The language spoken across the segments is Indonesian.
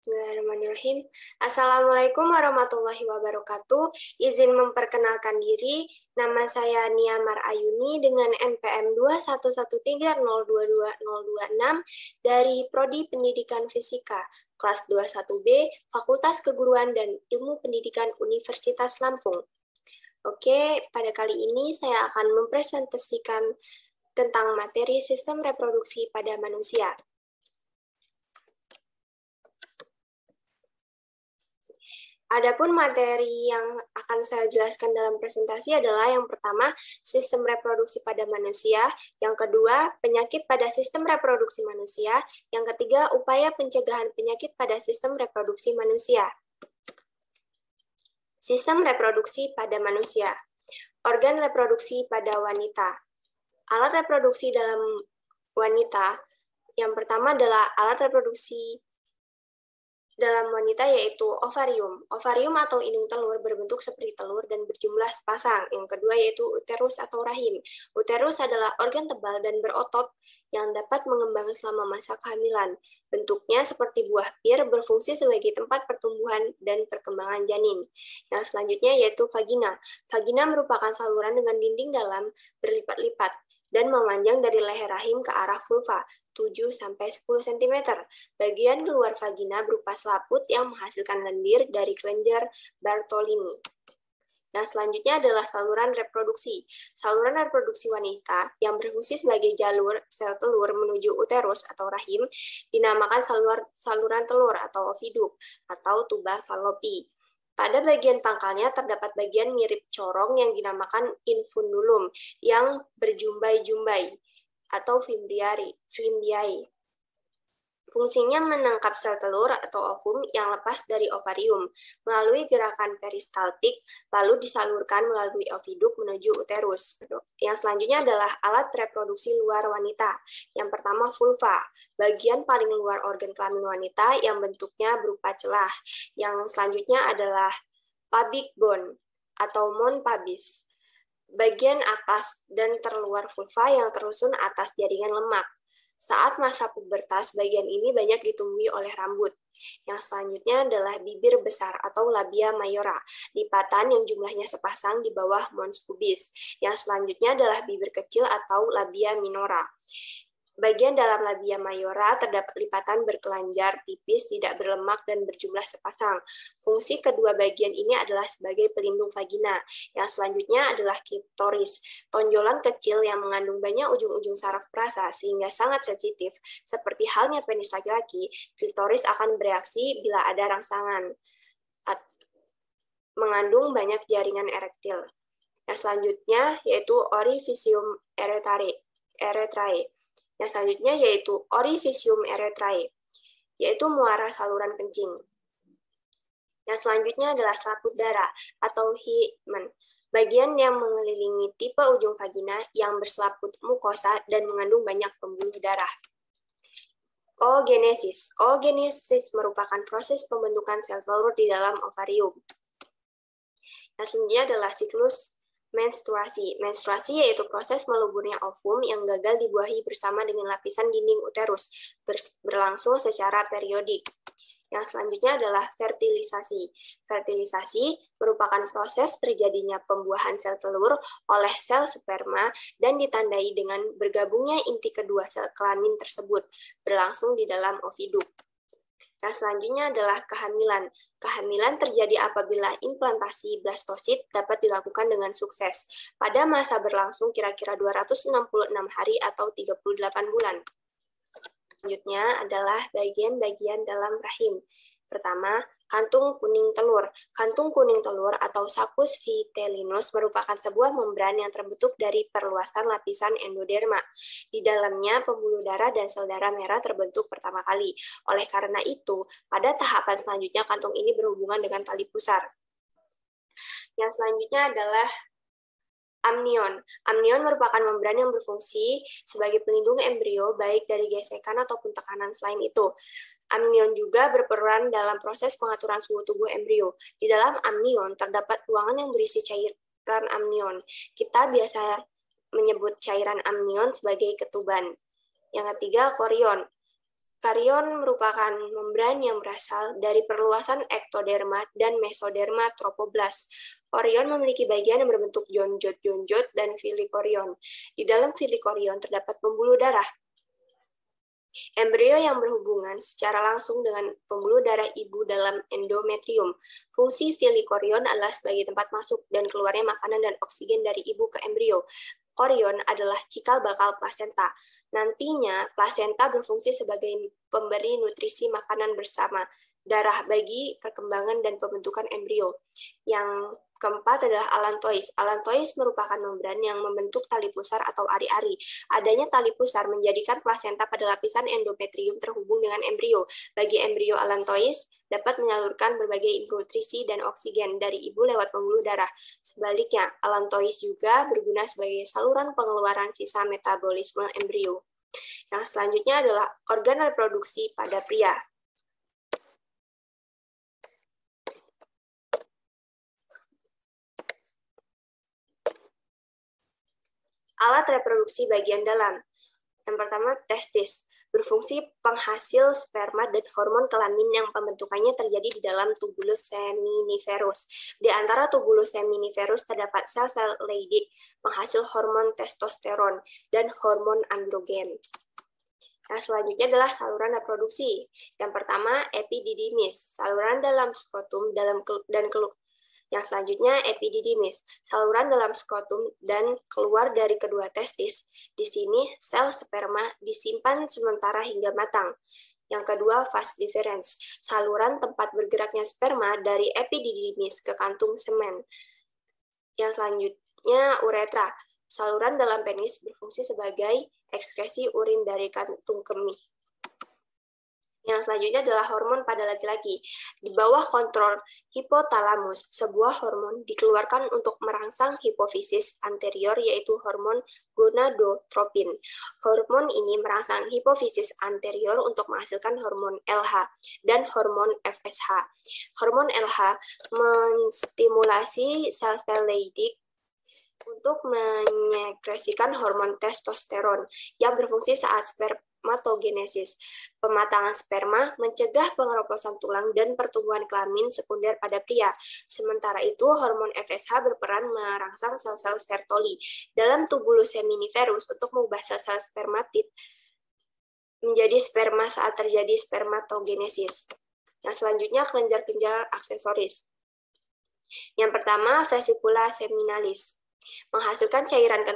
Bismillahirrahmanirrahim. Assalamualaikum warahmatullahi wabarakatuh. Izin memperkenalkan diri, nama saya Nia Marayuni dengan NPM 21130220026 dari Prodi Pendidikan Fisika, kelas 21B, Fakultas Keguruan dan Ilmu Pendidikan Universitas Lampung. Oke, pada kali ini saya akan mempresentasikan tentang materi sistem reproduksi pada manusia. Adapun materi yang akan saya jelaskan dalam presentasi adalah yang pertama, sistem reproduksi pada manusia, yang kedua, penyakit pada sistem reproduksi manusia, yang ketiga, upaya pencegahan penyakit pada sistem reproduksi manusia. Sistem reproduksi pada manusia. Organ reproduksi pada wanita. Alat reproduksi dalam wanita, yang pertama adalah alat reproduksi dalam wanita yaitu ovarium. Ovarium atau indung telur berbentuk seperti telur dan berjumlah sepasang. Yang kedua yaitu uterus atau rahim. Uterus adalah organ tebal dan berotot yang dapat mengembang selama masa kehamilan. Bentuknya seperti buah pir, berfungsi sebagai tempat pertumbuhan dan perkembangan janin. Yang selanjutnya yaitu vagina. Vagina merupakan saluran dengan dinding dalam berlipat-lipat dan memanjang dari leher rahim ke arah vulva, 7-10 cm. Bagian keluar vagina berupa selaput yang menghasilkan lendir dari kelenjar Bartolini. Yang selanjutnya adalah saluran reproduksi. Saluran reproduksi wanita yang berfungsi sebagai jalur sel telur menuju uterus atau rahim dinamakan saluran telur atau oviduk atau tuba fallopi. Pada bagian pangkalnya terdapat bagian mirip corong yang dinamakan infundulum yang berjumbai-jumbai atau fimbriae. Fungsinya menangkap sel telur atau ovum yang lepas dari ovarium melalui gerakan peristaltik lalu disalurkan melalui oviduk menuju uterus. Yang selanjutnya adalah alat reproduksi luar wanita. Yang pertama vulva, bagian paling luar organ kelamin wanita yang bentuknya berupa celah. Yang selanjutnya adalah pubic bone atau mons pubis, bagian atas dan terluar vulva yang tersusun atas jaringan lemak. Saat masa pubertas, bagian ini banyak ditumbuhi oleh rambut. Yang selanjutnya adalah bibir besar atau labia mayora, lipatan yang jumlahnya sepasang di bawah mons pubis. Yang selanjutnya adalah bibir kecil atau labia minora. Bagian dalam labia mayora terdapat lipatan berkelanjar, tipis, tidak berlemak, dan berjumlah sepasang. Fungsi kedua bagian ini adalah sebagai pelindung vagina. Yang selanjutnya adalah klitoris, tonjolan kecil yang mengandung banyak ujung-ujung saraf perasa sehingga sangat sensitif. Seperti halnya penis laki-laki, klitoris akan bereaksi bila ada rangsangan. Mengandung banyak jaringan erektil. Yang selanjutnya yaitu orificium eretrae. Yang selanjutnya yaitu orificium eretrae, yaitu muara saluran kencing. Yang selanjutnya adalah selaput darah atau hymen, bagian yang mengelilingi tipe ujung vagina yang berselaput mukosa dan mengandung banyak pembuluh darah. Oogenesis. Oogenesis merupakan proses pembentukan sel telur di dalam ovarium. Yang selanjutnya adalah siklus menstruasi. Menstruasi yaitu proses meluburnya ovum yang gagal dibuahi bersama dengan lapisan dinding uterus, berlangsung secara periodik. Yang selanjutnya adalah fertilisasi. Fertilisasi merupakan proses terjadinya pembuahan sel telur oleh sel sperma dan ditandai dengan bergabungnya inti kedua sel kelamin tersebut, berlangsung di dalam oviduk. Yang selanjutnya adalah kehamilan. Kehamilan terjadi apabila implantasi blastosit dapat dilakukan dengan sukses pada masa berlangsung kira-kira 266 hari atau 38 bulan. Selanjutnya adalah bagian-bagian dalam rahim. Pertama, kantung kuning telur. Kantung kuning telur atau saccus vitellinus merupakan sebuah membran yang terbentuk dari perluasan lapisan endoderma. Di dalamnya pembuluh darah dan sel darah merah terbentuk pertama kali. Oleh karena itu, pada tahapan selanjutnya kantung ini berhubungan dengan tali pusar. Yang selanjutnya adalah amnion. Amnion merupakan membran yang berfungsi sebagai pelindung embrio baik dari gesekan ataupun tekanan selain itu. Amnion juga berperan dalam proses pengaturan suhu tubuh embrio. Di dalam amnion terdapat ruangan yang berisi cairan amnion. Kita biasa menyebut cairan amnion sebagai ketuban. Yang ketiga, korion. Karion merupakan membran yang berasal dari perluasan ektoderma dan mesoderma tropoblas. Korion memiliki bagian yang berbentuk jonjot-jonjot dan filikorion. Di dalam filikorion terdapat pembuluh darah. Embrio yang berhubungan secara langsung dengan pembuluh darah ibu dalam endometrium. Fungsi filikorion adalah sebagai tempat masuk dan keluarnya makanan dan oksigen dari ibu ke embrio. Korion adalah cikal bakal plasenta. Nantinya, plasenta berfungsi sebagai pemberi nutrisi makanan bersama darah bagi perkembangan dan pembentukan embrio. Yang keempat adalah allantois. Allantois merupakan membran yang membentuk tali pusar atau ari-ari. Adanya tali pusar menjadikan plasenta pada lapisan endometrium terhubung dengan embrio. Bagi embrio allantois dapat menyalurkan berbagai nutrisi dan oksigen dari ibu lewat pembuluh darah. Sebaliknya, allantois juga berguna sebagai saluran pengeluaran sisa metabolisme embrio. Yang selanjutnya adalah organ reproduksi pada pria. Alat reproduksi bagian dalam. Yang pertama, testis. Berfungsi penghasil sperma dan hormon kelamin yang pembentukannya terjadi di dalam tubulus seminiferus. Di antara tubulus seminiferus terdapat sel-sel Leydig, penghasil hormon testosteron dan hormon androgen. Yang selanjutnya adalah saluran reproduksi. Yang pertama, epididymis, saluran dalam skrotum Yang selanjutnya epididymis, saluran dalam skrotum dan keluar dari kedua testis. Di sini sel sperma disimpan sementara hingga matang. Yang kedua, vas deferens, saluran tempat bergeraknya sperma dari epididymis ke kantung semen. Yang selanjutnya uretra, saluran dalam penis berfungsi sebagai ekskresi urin dari kantung kemih. Yang selanjutnya adalah hormon pada laki-laki. Di bawah kontrol hipotalamus, sebuah hormon dikeluarkan untuk merangsang hipofisis anterior, yaitu hormon gonadotropin. Hormon ini merangsang hipofisis anterior untuk menghasilkan hormon LH dan hormon FSH. Hormon LH menstimulasi sel-sel Leydig untuk menyekresikan hormon testosteron yang berfungsi saat spermatogenesis. Pematangan sperma mencegah pengeroposan tulang dan pertumbuhan kelamin sekunder pada pria. Sementara itu, hormon FSH berperan merangsang sel-sel Sertoli dalam tubulus seminiferus untuk mengubah sel-sel spermatid menjadi sperma saat terjadi spermatogenesis. Yang selanjutnya, kelenjar-kelenjar aksesoris. Yang pertama, vesicula seminalis. Menghasilkan cairan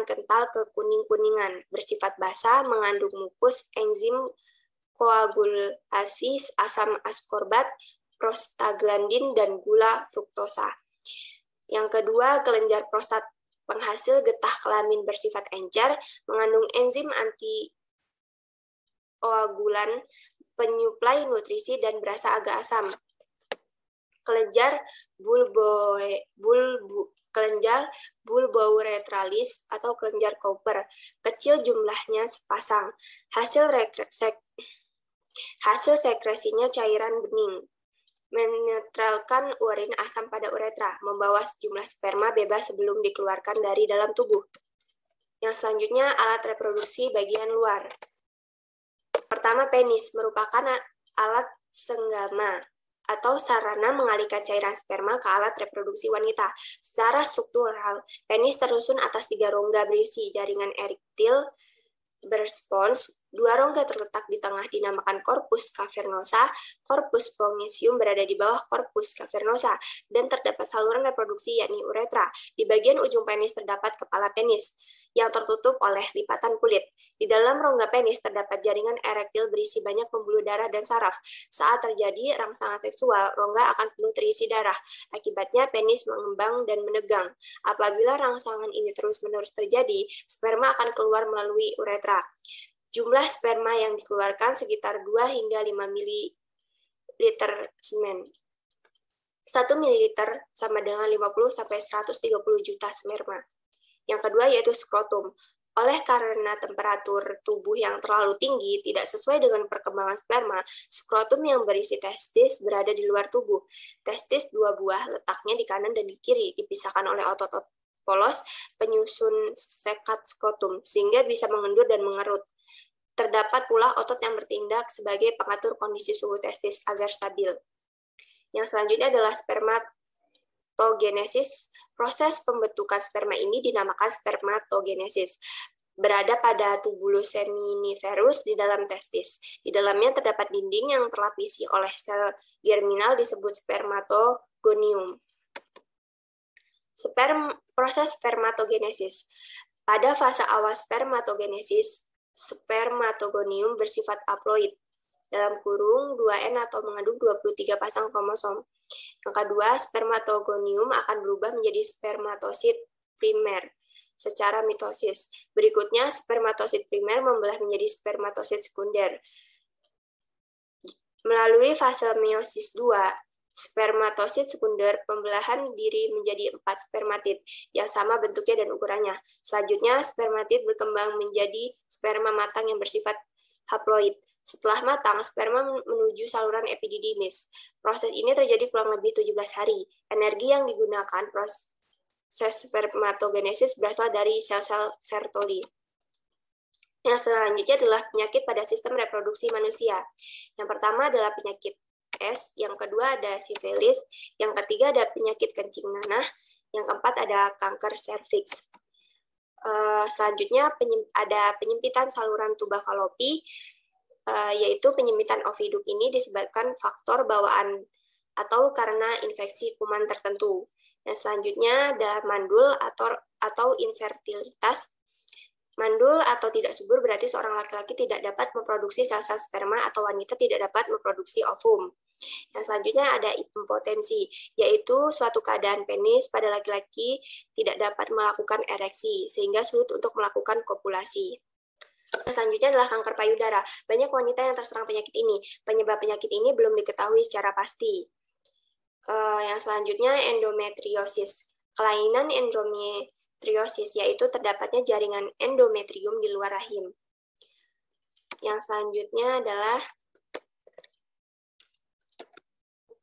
kental kekuning-kuningan, bersifat basah, mengandung mukus, enzim koagulasi, asam askorbat, prostaglandin, dan gula fruktosa. Yang kedua, kelenjar prostat, penghasil getah kelamin bersifat encer, mengandung enzim antikoagulan, penyuplai nutrisi, dan berasa agak asam. Kelenjar bulbouretralis atau kelenjar Cooper, kecil jumlahnya sepasang. Hasil sekresinya cairan bening, menetralkan urin asam pada uretra, membawa sejumlah sperma bebas sebelum dikeluarkan dari dalam tubuh. Yang selanjutnya, alat reproduksi bagian luar. Pertama, penis merupakan alat senggama atau sarana mengalihkan cairan sperma ke alat reproduksi wanita. Secara struktural, penis tersusun atas 3 rongga berisi jaringan erektil berspons. 2 rongga terletak di tengah dinamakan corpus cavernosa, corpus spongiosum berada di bawah corpus cavernosa, dan terdapat saluran reproduksi yakni uretra. Di bagian ujung penis terdapat kepala penis yang tertutup oleh lipatan kulit. Di dalam rongga penis terdapat jaringan erektil berisi banyak pembuluh darah dan saraf. Saat terjadi rangsangan seksual, rongga akan penuh terisi darah. Akibatnya penis mengembang dan menegang. Apabila rangsangan ini terus-menerus terjadi, sperma akan keluar melalui uretra. Jumlah sperma yang dikeluarkan sekitar 2 hingga 5 ml semen. 1 ml sama dengan 50-130 juta sperma. Yang kedua yaitu skrotum. Oleh karena temperatur tubuh yang terlalu tinggi tidak sesuai dengan perkembangan sperma, skrotum yang berisi testis berada di luar tubuh. Testis 2 buah letaknya di kanan dan di kiri, dipisahkan oleh otot polos penyusun sekat skrotum, sehingga bisa mengendur dan mengerut. Terdapat pula otot yang bertindak sebagai pengatur kondisi suhu testis agar stabil. Yang selanjutnya adalah spermatogenesis. Proses pembentukan sperma ini dinamakan spermatogenesis. Berada pada tubulus seminiferus di dalam testis. Di dalamnya terdapat dinding yang terlapisi oleh sel germinal disebut spermatogonium. Proses spermatogenesis. Pada fase awal spermatogenesis, spermatogonium bersifat haploid, dalam kurung 2N atau mengandung 23 pasang kromosom. Yang kedua, spermatogonium akan berubah menjadi spermatosit primer secara mitosis. Berikutnya, spermatosit primer membelah menjadi spermatosit sekunder. Melalui fase meiosis 2, spermatosit sekunder pembelahan diri menjadi 4 spermatid yang sama bentuknya dan ukurannya. Selanjutnya, spermatid berkembang menjadi sperma matang yang bersifat haploid. Setelah matang, sperma menuju saluran epididymis. Proses ini terjadi kurang lebih 17 hari. Energi yang digunakan proses spermatogenesis berasal dari sel-sel Sertoli. Yang selanjutnya adalah penyakit pada sistem reproduksi manusia. Yang pertama adalah penyakit S, yang kedua ada sifilis, yang ketiga ada penyakit kencing nanah, yang keempat ada kanker serviks. Selanjutnya ada penyempitan saluran tuba falopi, yaitu penyempitan oviduk ini disebabkan faktor bawaan atau karena infeksi kuman tertentu. Yang selanjutnya ada mandul atau infertilitas. Mandul atau tidak subur berarti seorang laki-laki tidak dapat memproduksi sel-sel sperma atau wanita tidak dapat memproduksi ovum. Yang selanjutnya ada impotensi, yaitu suatu keadaan penis pada laki-laki tidak dapat melakukan ereksi, sehingga sulit untuk melakukan kopulasi. Yang selanjutnya adalah kanker payudara. Banyak wanita yang terserang penyakit ini. Penyebab penyakit ini belum diketahui secara pasti. Yang selanjutnya endometriosis. Kelainan endometriosis yaitu terdapatnya jaringan endometrium di luar rahim. Yang selanjutnya adalah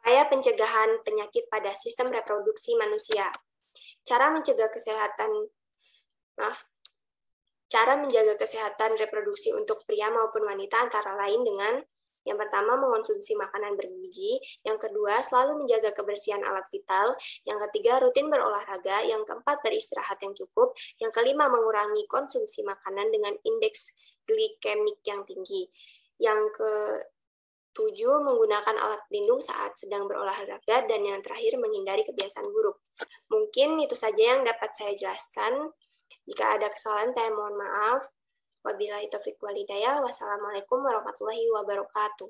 upaya pencegahan penyakit pada sistem reproduksi manusia. Cara menjaga kesehatan reproduksi untuk pria maupun wanita antara lain dengan yang pertama, mengonsumsi makanan bergizi. Yang kedua, selalu menjaga kebersihan alat vital. Yang ketiga, rutin berolahraga. Yang keempat, beristirahat yang cukup. Yang kelima, mengurangi konsumsi makanan dengan indeks glikemik yang tinggi. Yang ketujuh, menggunakan alat pelindung saat sedang berolahraga. Dan yang terakhir, menghindari kebiasaan buruk. Mungkin itu saja yang dapat saya jelaskan. Jika ada kesalahan, saya mohon maaf. Wabillahi taufiq wal hidayah. Wassalamualaikum warahmatullahi wabarakatuh.